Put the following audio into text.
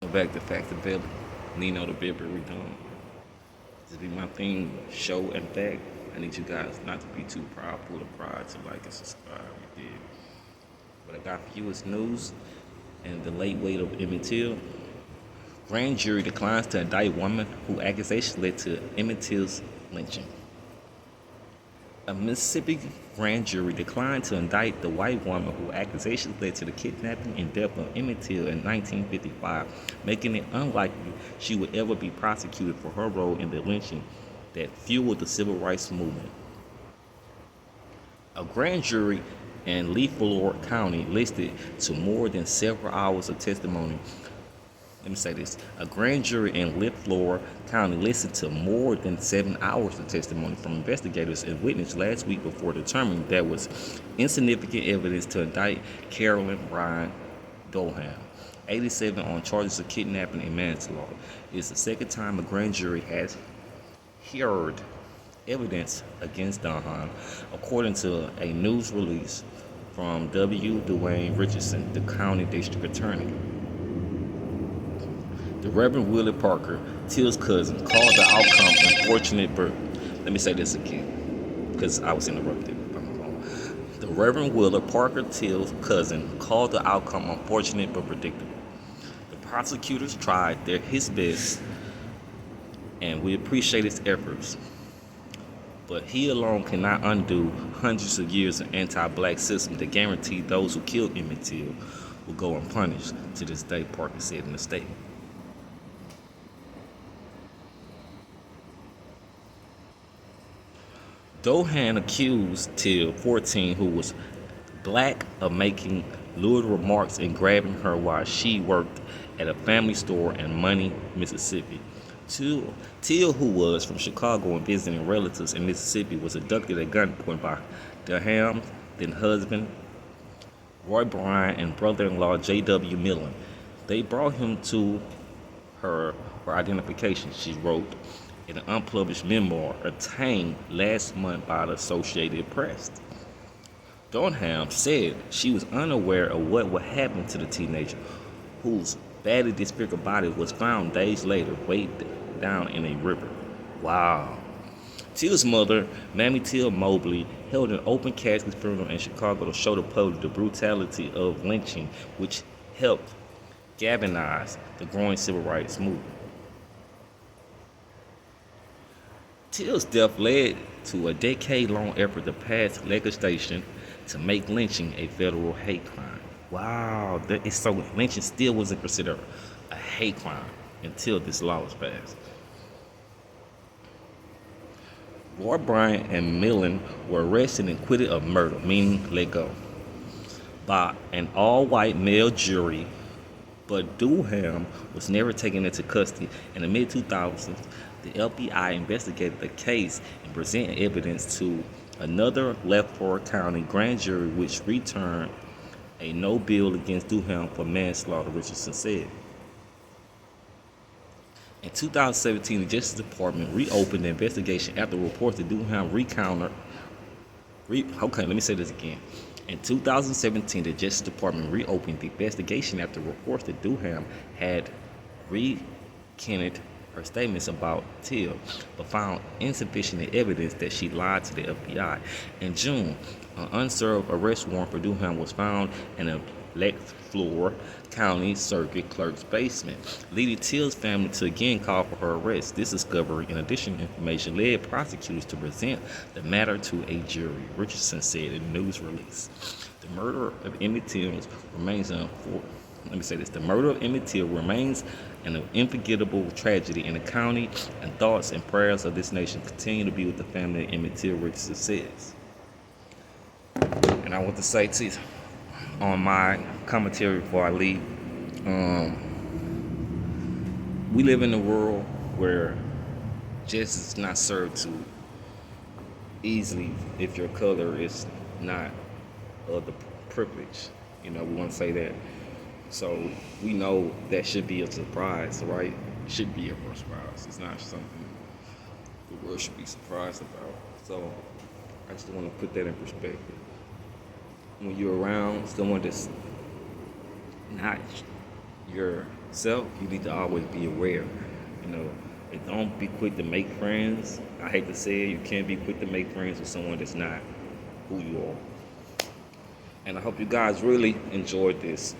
Back to Factability. Nino the Bibber, we doing. This be my thing, show and fact. I need you guys not to be too proud, full of pride, to like and subscribe. You did. What I got for you is news and the late weight of Emmett Till. Grand jury declines to indict woman who accusations led to Emmett Till's lynching. A Mississippi grand jury declined to indict the white woman whose accusations led to the kidnapping and death of Emmet Till in 1955, making it unlikely she would ever be prosecuted for her role in the lynching that fueled the civil rights movement. A grand jury in Leflore County listened to more than several hours of testimony. Let me say this. A grand jury in Leflore County listened to more than 7 hours of testimony from investigators and witnesses last week before determining there was insignificant evidence to indict Carolyn Bryan Doham, 87, on charges of kidnapping and manslaughter. It is the second time a grand jury has heard evidence against Doham, according to a news release from W. Dwayne Richardson, the county district attorney. The Reverend Willie Parker, Till's cousin, called the outcome unfortunate but let me say this again, because I was interrupted. The Reverend Willie Parker, Till's cousin, called the outcome unfortunate but predictable. The prosecutors tried his best, and we appreciate his efforts. But he alone cannot undo hundreds of years of anti-black system that guarantee those who killed Emmett Till will go unpunished to this day, Parker said in a statement. Doham accused Till, 14, who was black, of making lewd remarks and grabbing her while she worked at a family store in Money, Mississippi. Till, who was from Chicago and visiting relatives in Mississippi, was abducted at gunpoint by Doham's then husband, Roy Bryan, and brother-in-law J.W. Millen. They brought him to her for identification, she wrote in an unpublished memoir obtained last month by the Associated Press. Doham said she was unaware of what would happen to the teenager, whose badly disfigured body was found days later weighed down in a river. Wow. Till's mother, Mamie Till Mobley, held an open casket funeral in Chicago to show the public the brutality of lynching, which helped galvanize the growing civil rights movement. Till's death led to a decade-long effort to pass legislation to make lynching a federal hate crime. Wow, so lynching still wasn't considered a hate crime until this law was passed. Roy Bryan and Millen were arrested and acquitted of murder, meaning let go, by an all-white male jury, but Doham was never taken into custody. In the mid-2000s, the FBI investigated the case and presented evidence to another Leflore County grand jury, which returned a no bill against Doham for manslaughter, Richardson said. In 2017, the Justice Department reopened the investigation after reports that Doham let me say this again. In 2017, the Justice Department reopened the investigation after reports that Doham had recanted her statements about Till, but found insufficient evidence that she lied to the FBI. In June, an unserved arrest warrant for Doham was found in a Leflore County Circuit Clerk's basement, leading Till's family to again call for her arrest. This discovery, in addition to information, led prosecutors to present the matter to a jury, Richardson said in a news release. The murder of Emmet Till remains The murder of Emmet Till remains an unforgettable tragedy in the county, and thoughts and prayers of this nation continue to be with the family of Emmet Till, Richardson says. And I want to say to on my commentary before I leave, we live in a world where justice is not served to easily if your color is not of the privilege. We want to say that. So we know that should be a surprise, right? It should be a surprise. It's not something the world should be surprised about. So I just want to put that in perspective. When you're around someone that's not your self, you need to always be aware. You know, and don't be quick to make friends. I hate to say it, you can't be quick to make friends with someone that's not who you are. And I hope you guys really enjoyed this.